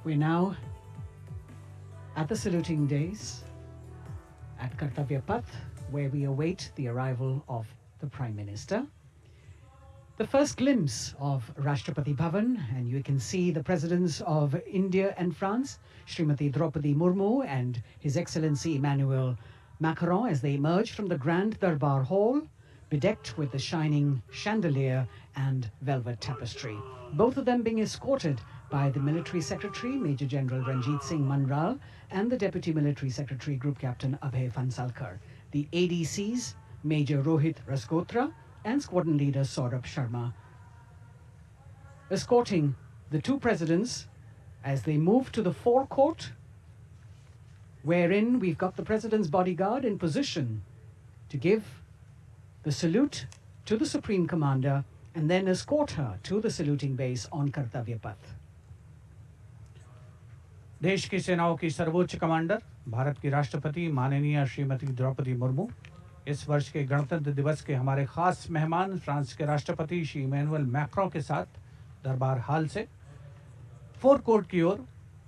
We're now at the saluting days at Kartavya Path, where we await the arrival of the Prime Minister. The first glimpse of Rashtrapati Bhavan, and you can see the presidents of India and France, Srimati Draupadi Murmu and His Excellency Emmanuel Macron, as they emerge from the Grand Darbar Hall, bedecked with the shining chandelier and velvet tapestry. Both of them being escorted by the Military Secretary, Major General Ranjit Singh Manral, and the Deputy Military Secretary, Group Captain Abhay Phansalkar. The ADCs, Major Rohit Rasgotra and Squadron Leader Saurabh Sharma, escorting the two presidents as they move to the forecourt, wherein we've got the President's bodyguard in position to give the salute to the Supreme Commander and then escort her to the saluting base on Kartavya Path. देश की सेनाओं की सर्वोच्च commander Bharat की राष्ट्रपति माननीय श्रीमती द्रौपदी मुर्मू, इस वर्ष के गणतंत्र दिवस के हमारे खास मेहमान फ्रांस के राष्ट्रपति श्री इमैनुअल मैक्रों के साथ दरबार हाल से फोर कोर्ट की ओर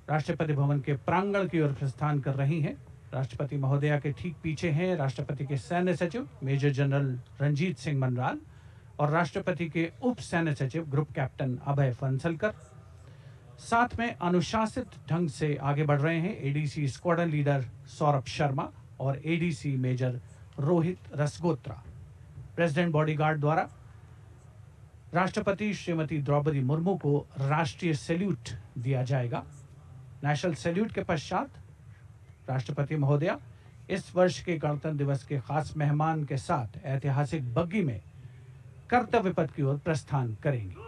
राष्ट्रपति भवन के प्रांगण की ओर प्रस्थान कर रही हैं। राष्ट्रपति महोदया के ठीक पीछे हैं राष्ट्रपति के सैन्य सचिव मेजर जनरल रंजीत सिंह मनराल और राष्ट्रपति के उप सैन्य सचिव ग्रुप कैप्टन अभय फंसलकर। साथ में अनुशासित ढंग से आगे बढ़ रहे हैं ADC squadron leader Saurabh Sharma और ADC major Rohit Rasgotra. President bodyguard द्वारा राष्ट्रपति श्रीमती द्रौपदी मुर्मू को राष्ट्रीय सैल्यूट दिया जाएगा। नेशनल सैल्यूट के पश्चात राष्ट्रपति महोदया इस वर्ष के गणतंत्र दिवस के खास मेहमान के साथ ऐतिहासिक बग्गी में कर्तव्य पथ की ओर प्रस्थान करेंगी।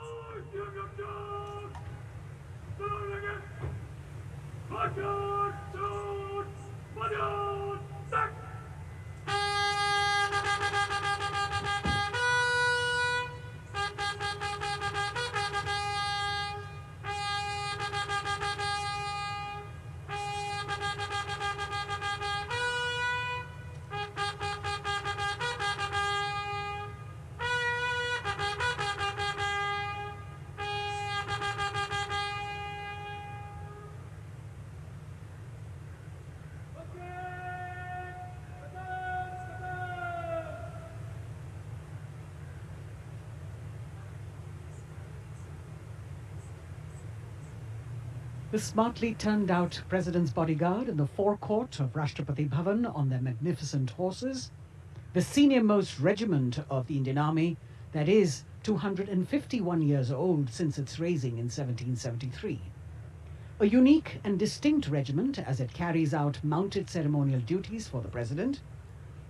The smartly turned out President's bodyguard in the forecourt of Rashtrapati Bhavan on their magnificent horses, the senior most regiment of the Indian Army that is 251 years old since its raising in 1773. A unique and distinct regiment as it carries out mounted ceremonial duties for the President.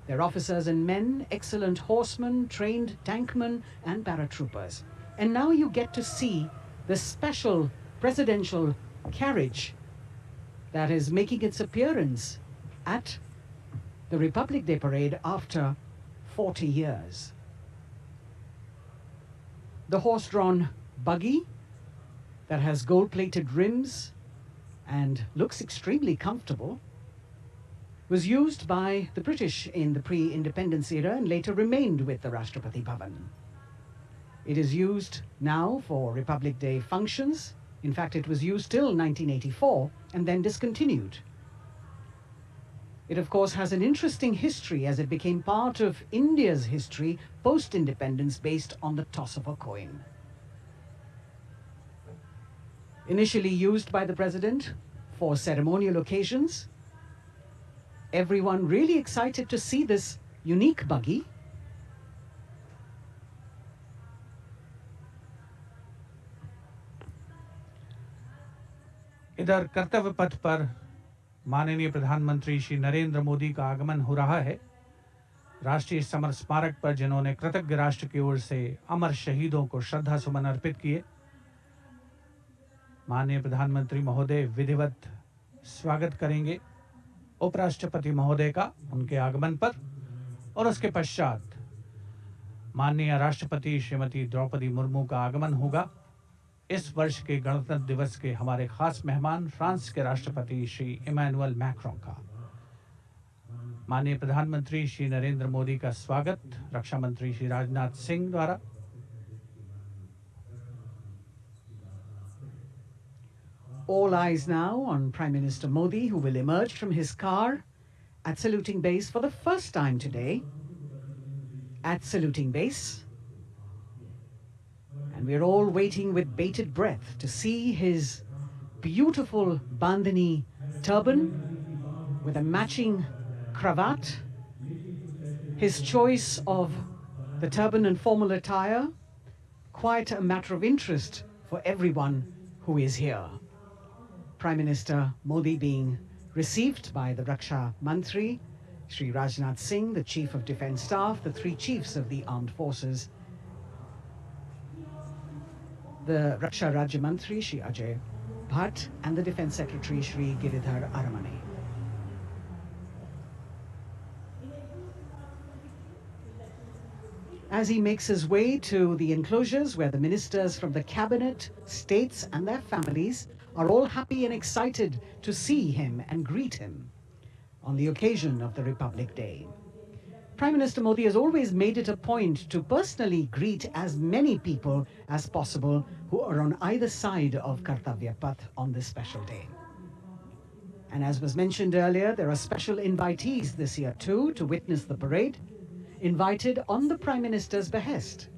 Their officers and men, excellent horsemen, trained tankmen and paratroopers. And now you get to see the special presidential carriage that is making its appearance at the Republic Day Parade after 40 years. The horse-drawn buggy that has gold-plated rims and looks extremely comfortable was used by the British in the pre-independence era and later remained with the Rashtrapati Bhavan. It is used now for Republic Day functions. In fact, it was used till 1984 and then discontinued. It, of course, has an interesting history as it became part of India's history post-independence based on the toss of a coin. Initially used by the President for ceremonial occasions, everyone really excited to see this unique buggy. इधर कर्तव्य पथ पर माननीय प्रधानमंत्री श्री नरेंद्र मोदी का आगमन हो रहा है। राष्ट्रीय समर स्मारक पर जिन्होंने कृतज्ञ राष्ट्र की ओर से अमर शहीदों को श्रद्धा सुमन अर्पित किए, माननीय प्रधानमंत्री महोदय विधिवत स्वागत करेंगे उपराष्ट्रपति महोदय का उनके आगमन पर और उसके पश्चात माननीय राष्ट्रपति श्रीमती द्रौपदी मुर्मू का आगमन होगा। इस वर्ष के गणतंत्र दिवस के हमारे खास मेहमान फ्रांस के राष्ट्रपति श्री इमैनुअल मैक्रों का माननीय प्रधानमंत्री श्री नरेंद्र मोदी का स्वागत रक्षा मंत्री श्री राजनाथ सिंह द्वारा All eyes now on Prime Minister Modi, who will emerge from his car at saluting base for the first time today. At saluting base. And we're all waiting with bated breath to see his beautiful bandhani turban with a matching cravat. His choice of the turban and formal attire, quite a matter of interest for everyone who is here. Prime Minister Modi being received by the Raksha Mantri, Shri Rajnath Singh, the Chief of Defence Staff, the three chiefs of the armed forces, the Raksha Rajya Mantri, Shri Ajay Bhatt, and the Defence Secretary, Shri Giridhar Aramane. As he makes his way to the enclosures where the ministers from the cabinet, states and their families are all happy and excited to see him and greet him on the occasion of the Republic Day. Prime Minister Modi has always made it a point to personally greet as many people as possible who are on either side of Kartavya Path on this special day. And as was mentioned earlier, there are special invitees this year too to witness the parade, invited on the Prime Minister's behest.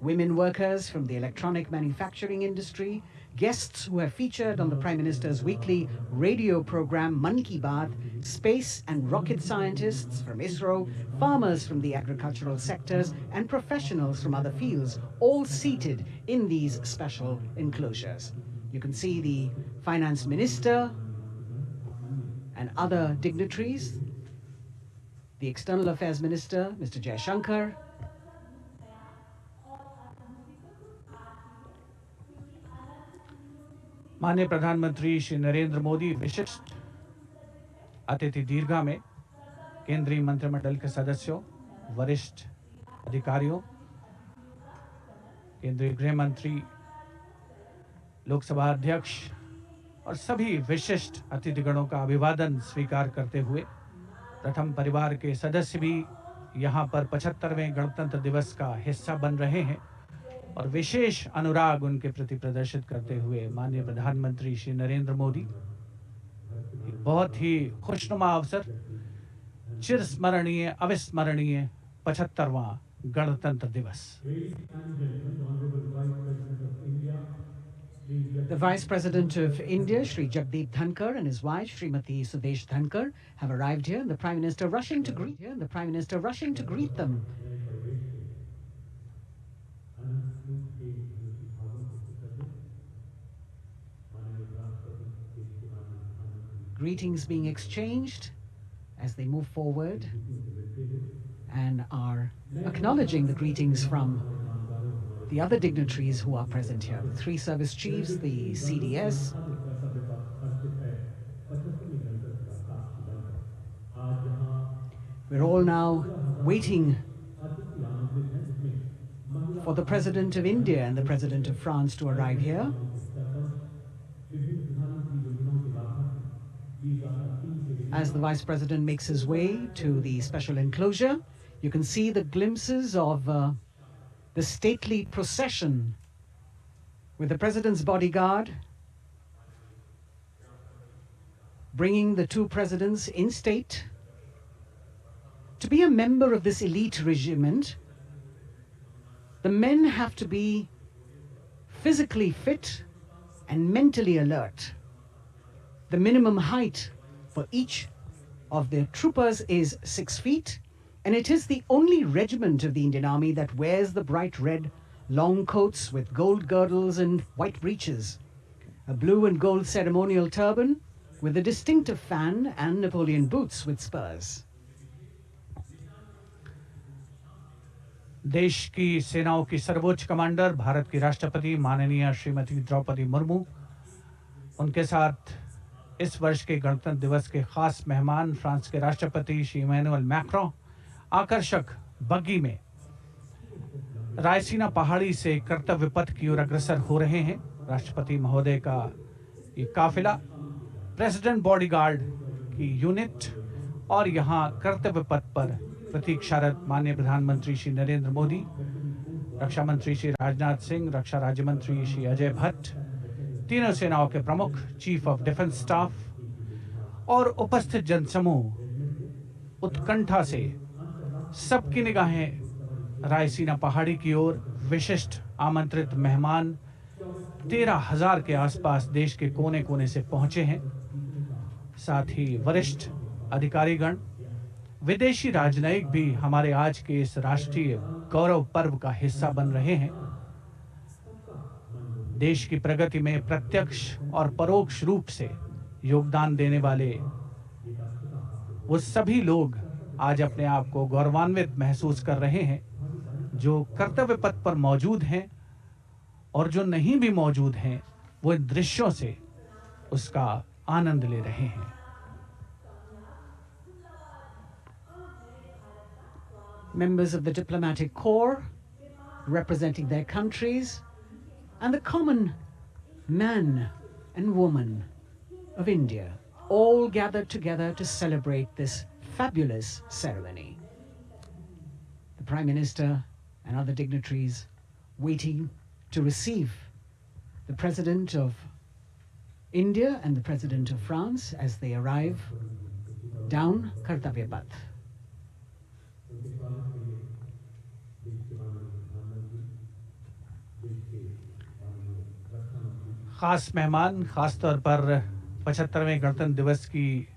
Women workers from the electronic manufacturing industry, guests who have featured on the Prime Minister's weekly radio program Mann Ki Baat, space and rocket scientists from ISRO, farmers from the agricultural sectors and professionals from other fields, all seated in these special enclosures. You can see the Finance Minister and other dignitaries, the External Affairs Minister, Mr. Jaishankar, माननीय प्रधानमंत्री श्री नरेंद्र मोदी विशिष्ट अतिथि दीर्घा में केंद्रीय मंत्रिमंडल के सदस्यों, वरिष्ठ अधिकारियों, केंद्रीय गृह मंत्री, लोकसभा अध्यक्ष और सभी विशिष्ट अतिथिगणों का अभिवादन स्वीकार करते हुए प्रथम परिवार के सदस्य भी यहां पर 75वें गणतंत्र दिवस का हिस्सा बन रहे हैं और विशेष अनुराग उनके प्रति प्रदर्शित करते हुए माननीय प्रधानमंत्री श्री नरेंद्र मोदी बहुत ही खुशनुमा अवसर, चिरस्मरणीय अविस्मरणीय 75वां गणतंत्र दिवस। The Vice President of India, Shri Jagdeep Dhankar, and his wife, Srimati Sudesh Dhankar, have arrived here, and the Prime Minister rushing to greet them. Greetings being exchanged as they move forward and are acknowledging the greetings from the other dignitaries who are present here. The three service chiefs, the CDS, we're all now waiting for the President of India and the President of France to arrive here. As the Vice President makes his way to the special enclosure, you can see the glimpses of the stately procession with the President's bodyguard bringing the two presidents in state. To be a member of this elite regiment, the men have to be physically fit and mentally alert. The minimum height for each of the troopers is 6 feet, and it is the only regiment of the Indian Army that wears the bright red long coats with gold girdles and white breeches, a blue and gold ceremonial turban with a distinctive fan and Napoleon boots with spurs. देश की सेनाओं की सर्वोच्च commander Bharat की राष्ट्रपति माननीय श्रीमती द्रौपदी मुर्मू, उनके साथ इस वर्ष के गणतंत्र दिवस के खास मेहमान फ्रांस के राष्ट्रपति श्री इमैनुअल मैक्रों आकर्षक बग्गी में रायसीना पहाड़ी से कर्तव्य पथ की ओर अग्रसर हो रहे हैं। राष्ट्रपति महोदय का ये काफिला प्रेसिडेंट बॉडीगार्ड की यूनिट और यहाँ कर्तव्य पथ पर प्रतीक्षारत माननीय प्रधानमंत्री श्री नरेंद्र मोदी, रक्षा मंत्री श्री राजनाथ सिंह, रक्षा राज्य मंत्री श्री अजय भट्ट, तीनों सेनाओं के प्रमुख, चीफ ऑफ डिफेंस स्टाफ और उपस्थित जनसमूह उत्कंठा से सबकी निगाहें रायसीना पहाड़ी की ओर। विशिष्ट आमंत्रित मेहमान 13,000 के आसपास देश के कोने कोने से पहुंचे हैं। साथ ही वरिष्ठ अधिकारीगण, विदेशी राजनयिक भी हमारे आज के इस राष्ट्रीय गौरव पर्व का हिस्सा बन रहे हैं। देश की प्रगति में प्रत्यक्ष और परोक्ष रूप से योगदान देने वाले वो सभी लोग आज अपने आप को गौरवान्वित महसूस कर रहे हैं, जो कर्तव्य पथ पर मौजूद हैं और जो नहीं भी मौजूद हैं, वो इन दृश्यों से उसका आनंद ले रहे हैं। Members of the diplomatic corps representing their countries and the common man and woman of India all gathered together to celebrate this fabulous ceremony. The Prime Minister and other dignitaries waiting to receive the President of India and the President of France as they arrive down Kartavya Path. खास मेहमान, खास तौर पर 75वें गणतंत्र दिवस की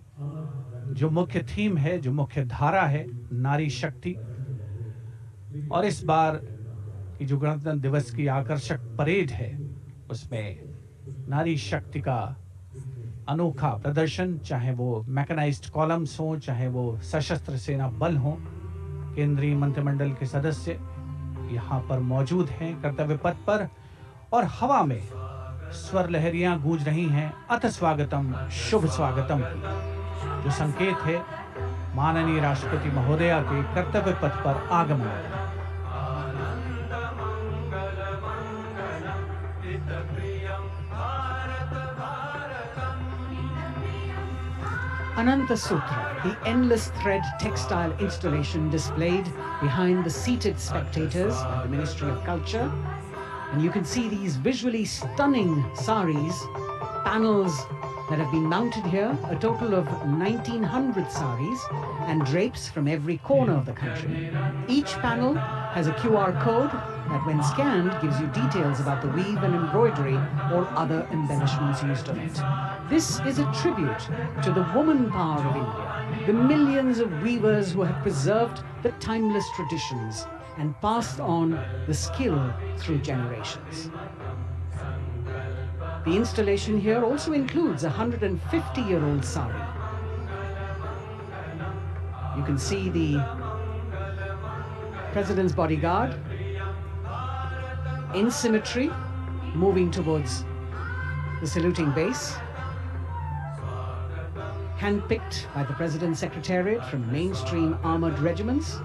जो मुख्य थीम है, जो मुख्य धारा है, नारी शक्ति। और इस बार की जो गणतंत्र दिवस की आकर्षक परेड है, उसमें नारी शक्ति का अनोखा प्रदर्शन, चाहे वो मैकेनाइज्ड कॉलम्स हो, चाहे वो सशस्त्र सेना बल हो। केंद्रीय मंत्रिमंडल के सदस्य यहाँ पर मौजूद हैं कर्तव्य पथ पर, और हवा में स्वर लहरियां गूंज रही हैं अथ स्वागतम, शुभ स्वागतम, जो संकेत है माननीय राष्ट्रपति महोदया के कर्तव्य पथ पर आगमन। Ananta Sutra, the endless thread textile installation displayed behind the seated spectators at the Ministry of Culture. And you can see these visually stunning saris, panels that have been mounted here, a total of 1,900 saris and drapes from every corner of the country. Each panel has a QR code that when scanned gives you details about the weave and embroidery or other embellishments used on it. This is a tribute to the woman power of India, the millions of weavers who have preserved the timeless traditions and passed on the skill through generations. The installation here also includes a 150-year-old sari. You can see the President's bodyguard in symmetry moving towards the saluting base, handpicked by the President's Secretariat from mainstream armored regiments.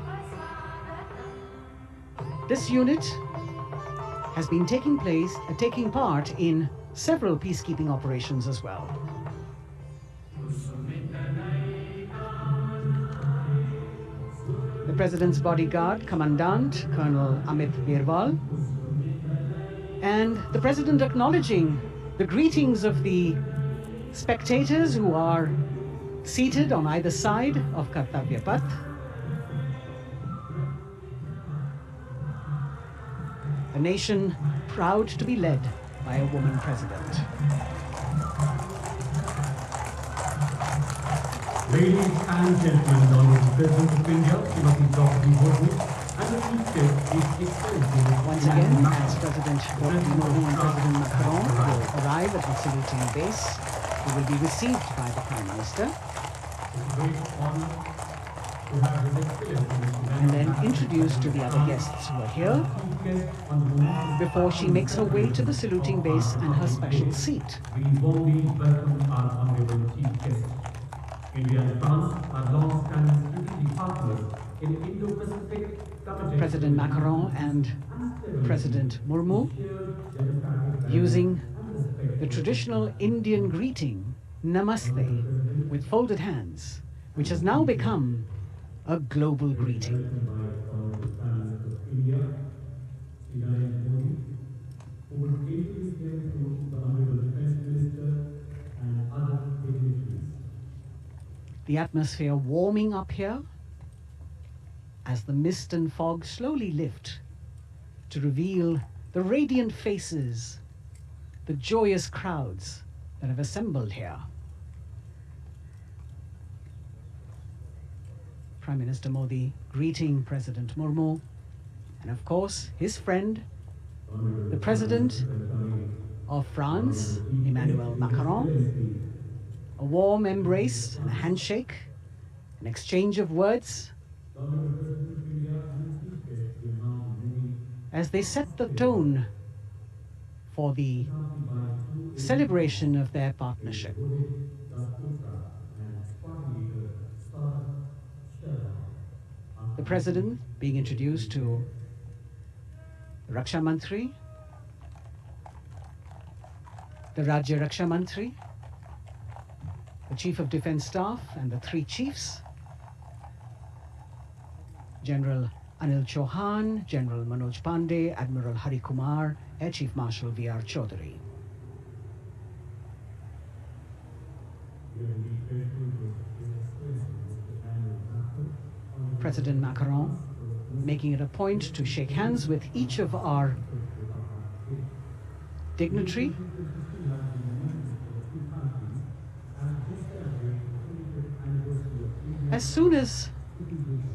This unit has been taking part in several peacekeeping operations as well. The President's bodyguard, Commandant Colonel Amit Birwal, and the President acknowledging the greetings of the spectators who are seated on either side of Kartavya Path. A nation proud to be led by a woman president. Ladies and gentlemen, the Honourable President of India, Srimati Draupadi Murmu, and the Chief Guest is extending Once again, as President Draupadi Murmu and President Macron will arrive at the saluting base, he will be received by the Prime Minister and then introduced to the other guests who are here before she makes her way to the saluting base and her special seat. We warmly welcome our Honourable Chief Guest. India and France are long-standing strategic partners in Indo-Pacific. President Macron and President Murmu using the traditional Indian greeting, Namaste, with folded hands, which has now become a global greeting. India, the atmosphere warming up here as the mist and fog slowly lift to reveal the radiant faces, the joyous crowds that have assembled here. Prime Minister Modi greeting President Murmu, and of course his friend, the President of France, Emmanuel Macron. A warm embrace and a handshake, an exchange of words as they set the tone for the celebration of their partnership. The President being introduced to the Raksha Mantri, the Rajya Raksha Mantri, the Chief of Defence Staff and the three chiefs, General Anil Chauhan, General Manoj Pandey, Admiral Hari Kumar, Air Chief Marshal V.R. Chaudhary. President Macron making it a point to shake hands with each of our dignitary. As soon as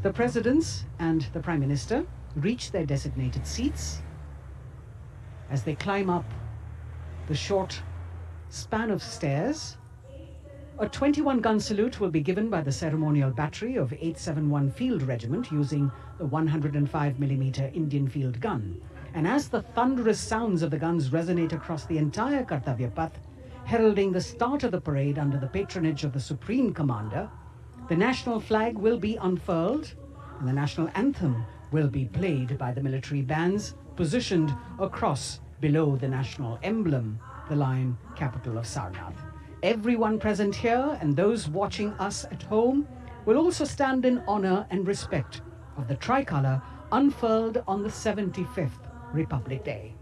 the presidents and the Prime Minister reach their designated seats, as they climb up the short span of stairs, a 21-gun salute will be given by the ceremonial battery of 871 Field Regiment using the 105mm Indian field gun. And as the thunderous sounds of the guns resonate across the entire Kartavya Path, heralding the start of the parade under the patronage of the Supreme Commander, the national flag will be unfurled and the national anthem will be played by the military bands positioned across below the national emblem, the lion capital of Sarnath. Everyone present here and those watching us at home will also stand in honor and respect of the tricolour unfurled on the 75th Republic Day.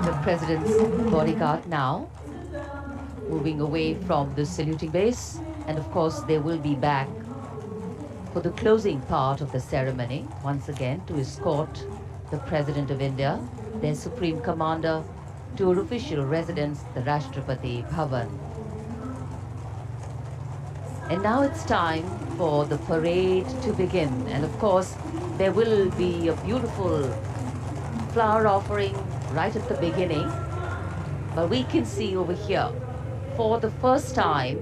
The President's bodyguard now moving away from the saluting base, and of course they will be back for the closing part of the ceremony once again to escort the President of India, their Supreme Commander, to her official residence, the Rashtrapati Bhavan. And now it's time for the parade to begin, and of course there will be a beautiful flower offering right at the beginning, but we can see over here for the first time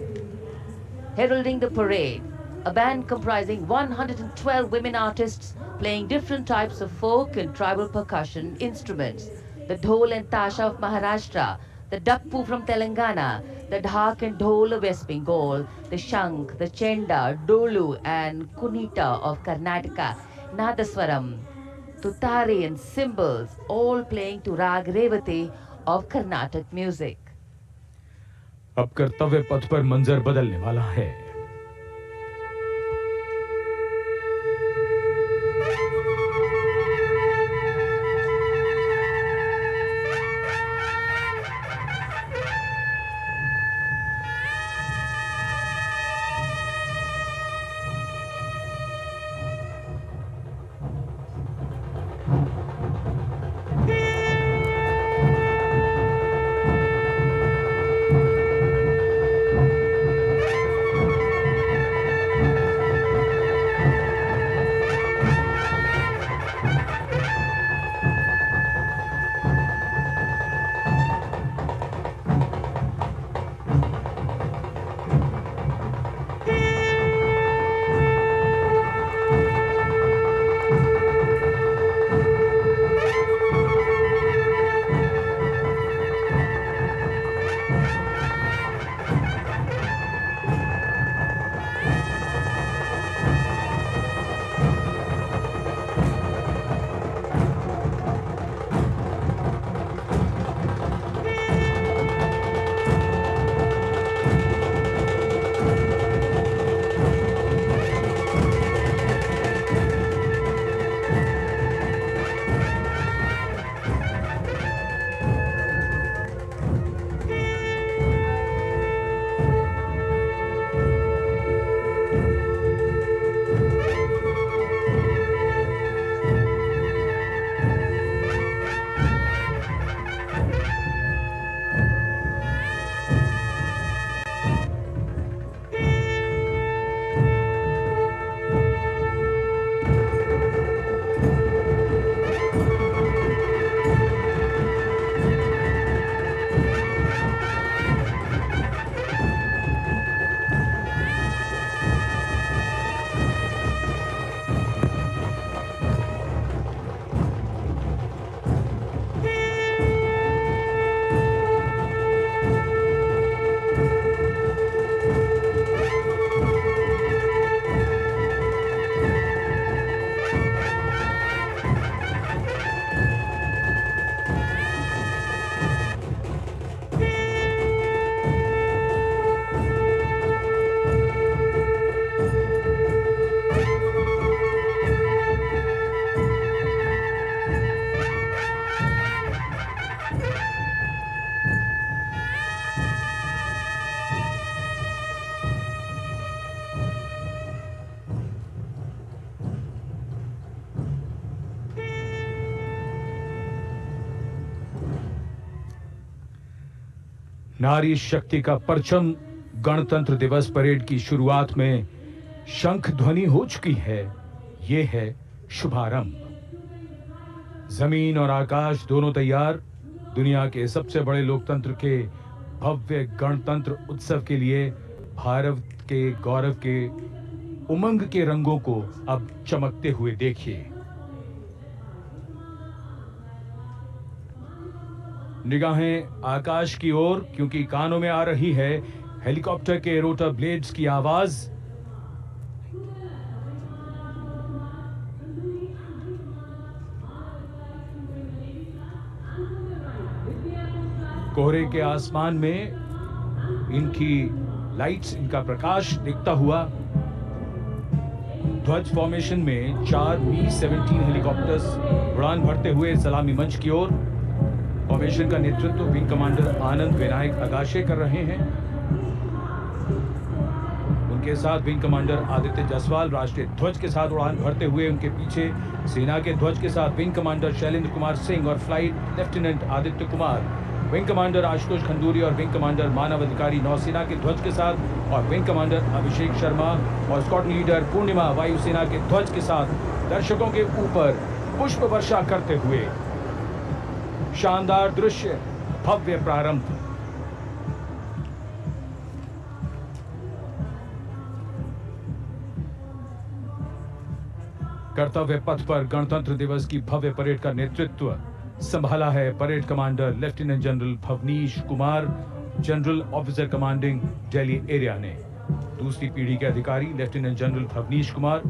heralding the parade a band comprising 112 women artists playing different types of folk and tribal percussion instruments. The dhol and tasha of Maharashtra, the dakpu from Telangana, the dhak and dhol of West Bengal, the shank, the chenda, dolu and kunita of Karnataka, nadaswaram, tutari and cymbals, all playing to Rag Revati of Carnatic music. अब कर्तव्य पथ पर मंजर बदलने वाला है। नारी शक्ति का परचम गणतंत्र दिवस परेड की शुरुआत में शंख ध्वनि हो चुकी है। ये है शुभारंभ। जमीन और आकाश दोनों तैयार। दुनिया के सबसे बड़े लोकतंत्र के भव्य गणतंत्र उत्सव के लिए भारत के गौरव के उमंग के रंगों को अब चमकते हुए देखिए। निगाहें आकाश की ओर, क्योंकि कानों में आ रही है हेलीकॉप्टर के रोटर ब्लेड्स की आवाज। कोहरे के आसमान में इनकी लाइट्स, इनका प्रकाश दिखता हुआ ध्वज फॉर्मेशन में 4 Mi-17 हेलीकॉप्टर्स उड़ान भरते हुए सलामी मंच की ओर। फॉर्मेशन का नेतृत्व विंग कमांडर आनंद विनायक अगाशे कर रहे हैं। उनके साथ विंग कमांडर आदित्य जायसवाल राष्ट्रीय ध्वज के साथ उड़ान भरते हुए, उनके पीछे सेना के ध्वज के साथ विंग कमांडर शैलेंद्र कुमार सिंह और flight lieutenant Aditya Kumar, wing commander Ashutosh Khanduri और विंग कमांडर मानव अधिकारी नौसेना के ध्वज के साथ, और विंग कमांडर अभिषेक शर्मा और स्क्वाड्रन लीडर पूर्णिमा वायुसेना के ध्वज के साथ दर्शकों के ऊपर पुष्प वर्षा करते हुए। शानदार दृश्य, भव्य प्रारंभ। कर्तव्य पथ पर गणतंत्र दिवस की भव्य परेड का नेतृत्व संभाला है parade commander lieutenant general Bhavnish Kumar, general officer commanding Delhi area ने। दूसरी पीढ़ी के अधिकारी लेफ्टिनेंट जनरल भवनीश कुमार,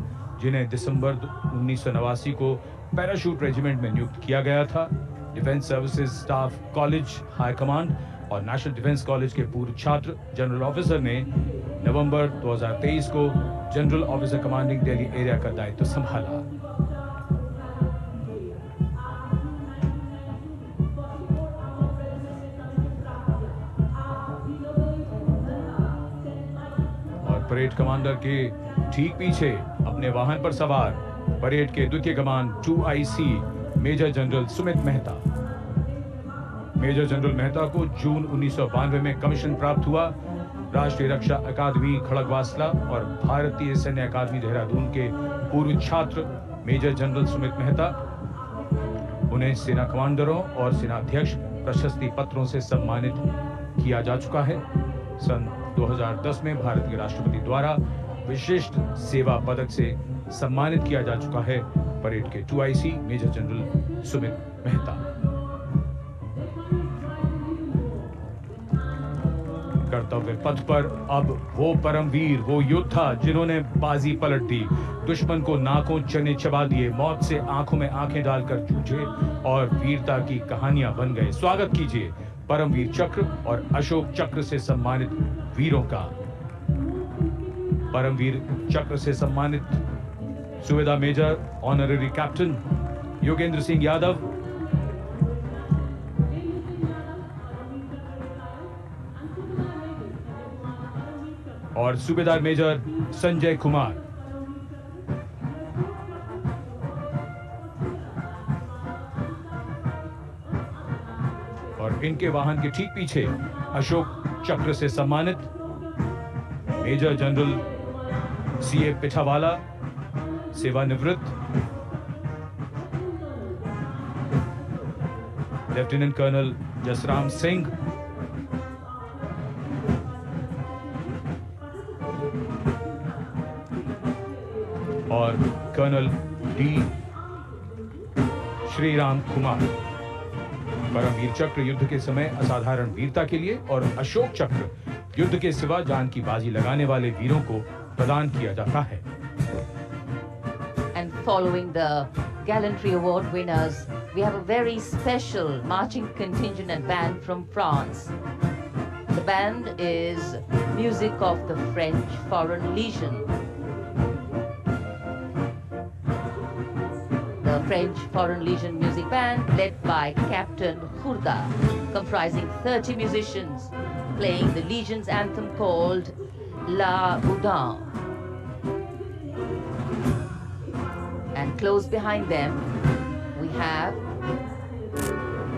जिन्हें दिसंबर 1989 को पैराशूट रेजिमेंट में नियुक्त किया गया था, defence services staff college high command और नेशनल डिफेंस कॉलेज के पूर्व छात्र जनरल ऑफिसर ने नवंबर 2023 को general officer commanding Delhi area का दायित्व संभाला। और परेड कमांडर के ठीक पीछे अपने वाहन पर सवार परेड के द्वितीय कमान 2IC major general Sumit Mehta. Major general Mehta को जून 1992 में कमीशन प्राप्त हुआ। राष्ट्रीय रक्षा अकादमी खड़गवासला और भारतीय सैन्य अकादमी देहरादून के पूर्व छात्र मेजर जनरल सुमित मेहता। उन्हें सेना कमांडरों और सेना अध्यक्ष प्रशस्ति पत्रों से सम्मानित किया जा चुका है। सन 2010 में भारत के राष्ट्रपति द्वारा विशिष्ट सेवा पदक से सम्मानित किया जा चुका है परेड के 2IC major general Sumit Mehta. कर्तव्य पथ पर अब वो परमवीर, वो योद्धा जिन्होंने बाजी पलट दी, दुश्मन को नाकों चने चबा दिए, मौत से आंखों में आंखें डालकर जूझे और वीरता की कहानियां बन गए। स्वागत कीजिए परमवीर चक्र और अशोक चक्र से सम्मानित वीरों का। परमवीर चक्र से सम्मानित subedar major honorary captain Yogendra Singh Yadav, और सूबेदार मेजर संजय कुमार। और इनके वाहन के ठीक पीछे अशोक चक्र से सम्मानित मेजर जनरल CA पिठावाला, सेवानिवृत्त, लेफ्टिनेंट कर्नल जसराम सिंह, और कर्नल D श्रीराम कुमार। परमवीर चक्र युद्ध के समय असाधारण वीरता के लिए और अशोक चक्र युद्ध के सिवा जान की बाजी लगाने वाले वीरों को प्रदान किया जाता है। And following the gallantry award winners, we have a very special marching contingent and band from France. The band is music of the French Foreign Legion. The French Foreign Legion music band led by Captain Khurda, comprising 30 musicians, playing the Legion's anthem called La Boudin. And close behind them, we have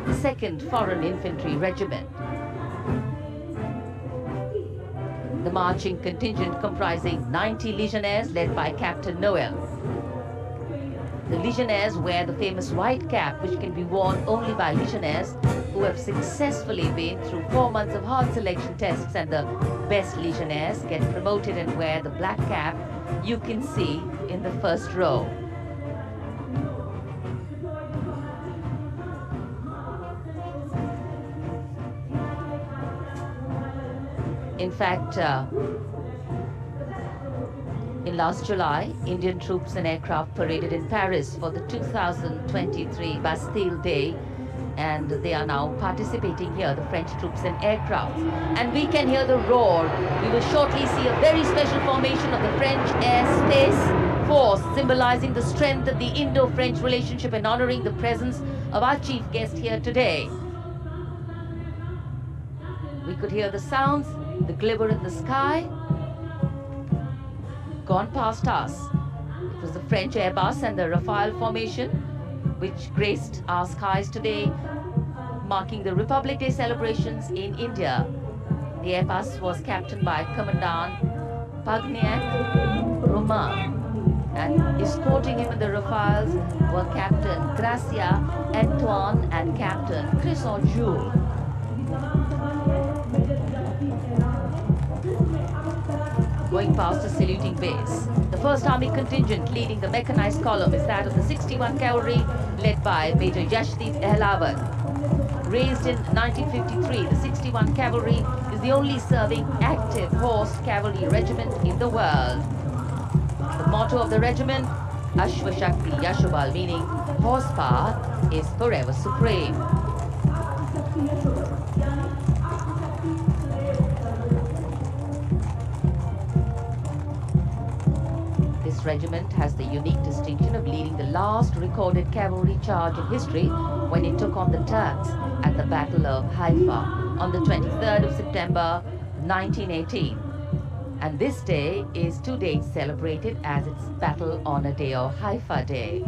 the 2nd Foreign Infantry Regiment. The marching contingent comprising 90 Legionnaires led by Captain Noel. The Legionnaires wear the famous white cap, which can be worn only by Legionnaires who have successfully been through 4 months of hard selection tests, and the best Legionnaires get promoted and wear the black cap you can see in the first row. In fact, in last July, Indian troops and aircraft paraded in Paris for the 2023 Bastille Day, and they are now participating here, the French troops and aircraft. And we can hear the roar. We will shortly see a very special formation of the French Air Space Force, symbolizing the strength of the Indo-French relationship and honoring the presence of our chief guest here today. We could hear the sounds, the glimmer in the sky, gone past us. It was the French Airbus and the Rafale formation which graced our skies today, marking the Republic Day celebrations in India. The Airbus was captained by Commandant Pagniak Roman, and escorting him in the Rafales were Captain Gracia Antoine and Captain Crisson Jules. going past the saluting base. The 1st Army contingent leading the mechanized column is that of the 61 Cavalry, led by Major Yashdeep Ehlawat. Raised in 1953, the 61 Cavalry is the only serving active horsed cavalry regiment in the world. The motto of the regiment, Ashwa Shakti Yashobal, meaning horsepower is forever supreme. This regiment has the unique distinction of leading the last recorded cavalry charge in history when it took on the Turks at the Battle of Haifa on the 23rd of September 1918. And this day is to date celebrated as its Battle Honor Day or Haifa Day.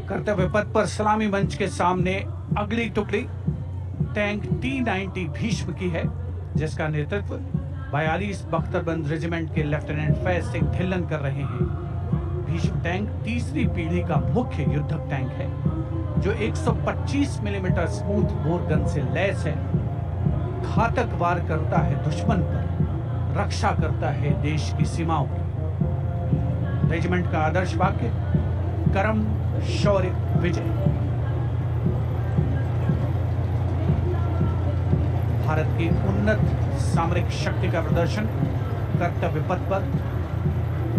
कर्तव्य पथ पर सलामी मंच के सामने अगली टुकड़ी tank T-90 Bhishma की है, जिसका नेतृत्व 42 बख्तरबंद रेजिमेंट के लेफ्टिनेंट फैज सिंह ढिल्लन कर रहे हैं। भीष्म टैंक तीसरी पीढ़ी का मुख्य युद्धक टैंक है, जो 125 मिलीमीटर स्मूथ बोर गन से लैस है। घातक वार करता है दुश्मन पर, रक्षा करता है देश की सीमाओं की। रेजिमेंट का आदर्श वाक्य, कर्म शौर्य विजय। भारत की उन्नत सामरिक शक्ति का प्रदर्शन कर्तव्य पथ पर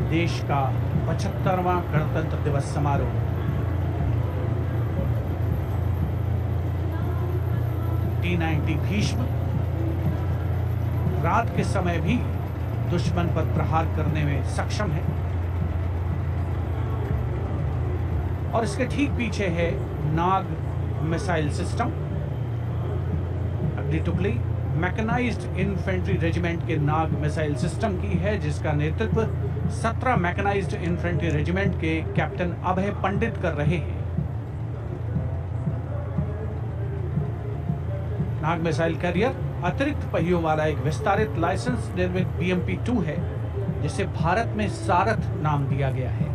देश का 75वां गणतंत्र दिवस समारोह। T-90 भीष्म रात के समय भी दुश्मन पर प्रहार करने में सक्षम है। और इसके ठीक पीछे है नाग मिसाइल सिस्टम। अगली टुकड़ी मैकेनाइज्ड इन्फेंट्री रेजिमेंट के नाग मिसाइल सिस्टम की है, जिसका नेतृत्व 17 मैकेनाइज्ड इन्फेंट्री रेजिमेंट के कैप्टन अभय पंडित कर रहे हैं। नाग मिसाइल कैरियर अतिरिक्त पहियों वाला एक विस्तारित लाइसेंस निर्मित BMP-2 है, जिसे भारत में सारथ नाम दिया गया है।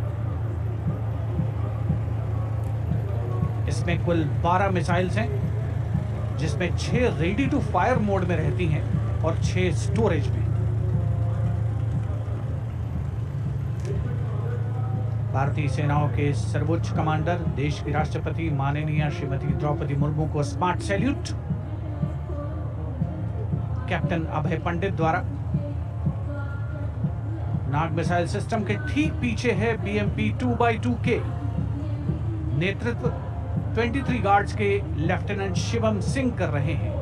इसमें कुल 12 मिसाइल्स हैं, जिसमें 6 रेडी टू फायर मोड में रहती हैं और 6 स्टोरेज में। भारतीय सेनाओं के सर्वोच्च कमांडर देश की राष्ट्रपति माननीय श्रीमती द्रौपदी मुर्मू को स्मार्ट सैल्यूट कैप्टन अभय पंडित द्वारा। नाग मिसाइल सिस्टम के ठीक पीछे है BMP-2x2K। नेतृत्व 23 गार्ड्स के लेफ्टिनेंट शिवम सिंह कर रहे हैं।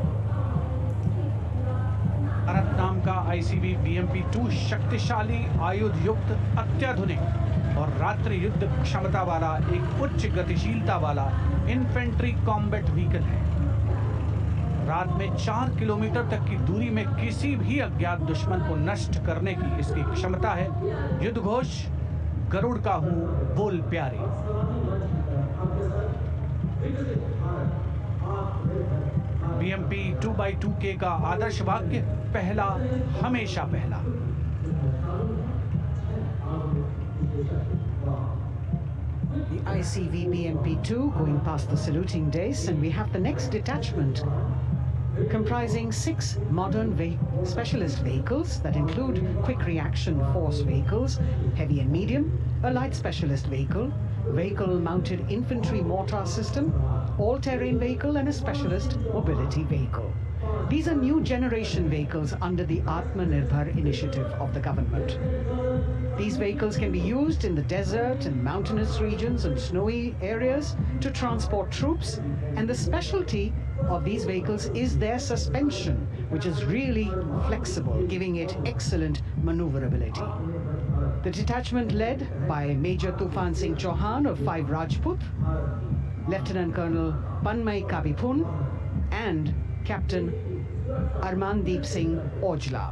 भारत नाम का ICV BMP-2 शक्तिशाली आयुध युक्त अत्याधुनिक और रात्रि युद्ध क्षमता वाला एक उच्च गतिशीलता वाला इन्फेंट्री कॉम्बैट व्हीकल है। रात में 4 किलोमीटर तक की दूरी में किसी भी अज्ञात दुश्मन को नष्ट करने की इसकी क्षमता है। युद्ध घोष, गरुड़ का हूं बोल प्यारे। BMP-2x2K का आदर्श वाक्य, पहला हमेशा पहला। The ICV BMP-2 going past the saluting dais, and we have the next detachment comprising 6 modern specialist vehicles that include quick reaction force vehicles, heavy and medium, a light specialist vehicle, vehicle-mounted infantry mortar system, all-terrain vehicle, and a specialist mobility vehicle. These are new generation vehicles under the Atmanirbhar initiative of the government. These vehicles can be used in the desert and mountainous regions and snowy areas to transport troops, and the specialty of these vehicles is their suspension, which is really flexible, giving it excellent maneuverability. The detachment led by Major Tufan Singh Chauhan of 5 Rajput, Lieutenant Colonel Panmay Kabipun, and Captain Armandeep Singh Ojla.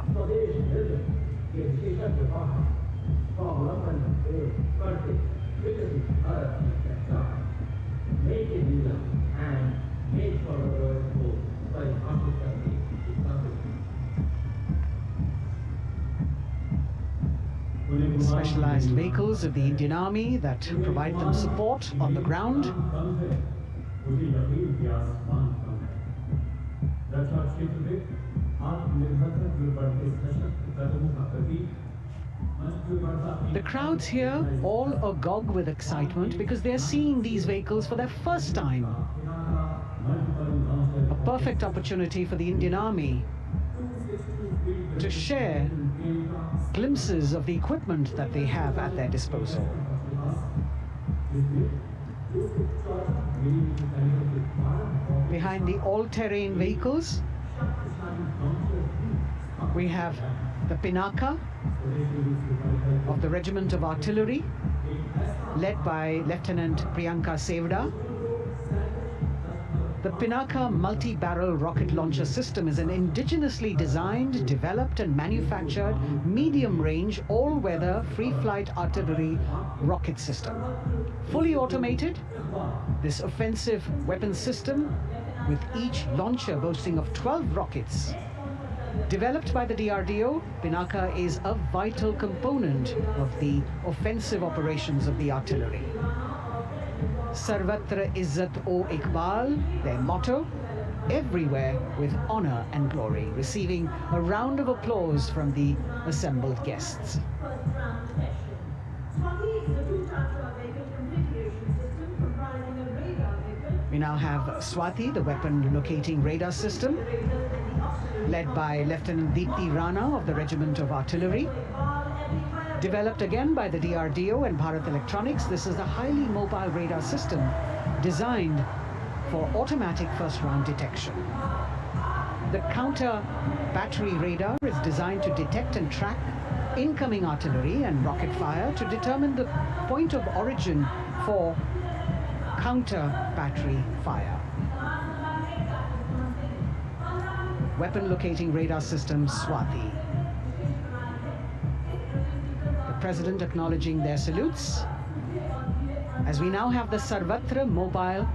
Specialized vehicles of the Indian Army that provide them support on the ground. मुझे यकीन कि आसमान कम है। रक्षा क्षेत्र में आत्मनिर्भरता की ओर बढ़ते सशक्त कदमों का प्रतीक। The crowds here all agog with excitement because they're seeing these vehicles for their first time. A perfect opportunity for the Indian Army to share glimpses of the equipment that they have at their disposal. Behind the all-terrain vehicles, we have the Pinaka of the Regiment of Artillery, led by Lieutenant Priyanka Sevda. The Pinaka multi-barrel rocket launcher system is an indigenously designed, developed and manufactured medium-range, all-weather, free-flight artillery rocket system. Fully automated, this offensive weapon system, with each launcher boasting of 12 rockets, developed by the DRDO, Pinaka is a vital component of the offensive operations of the artillery. Sarvatra Izzat O Iqbal, their motto, everywhere with honor and glory, receiving a round of applause from the assembled guests. We now have Swati, the weapon locating radar system, led by Lieutenant Deepthi Rana of the Regiment of Artillery. Developed again by the DRDO and Bharat Electronics, this is a highly mobile radar system designed for automatic first-round detection. The counter battery radar is designed to detect and track incoming artillery and rocket fire to determine the point of origin for counter battery fire. Weapon locating radar system Swati. The President acknowledging their salutes, as we now have the Sarvatra mobile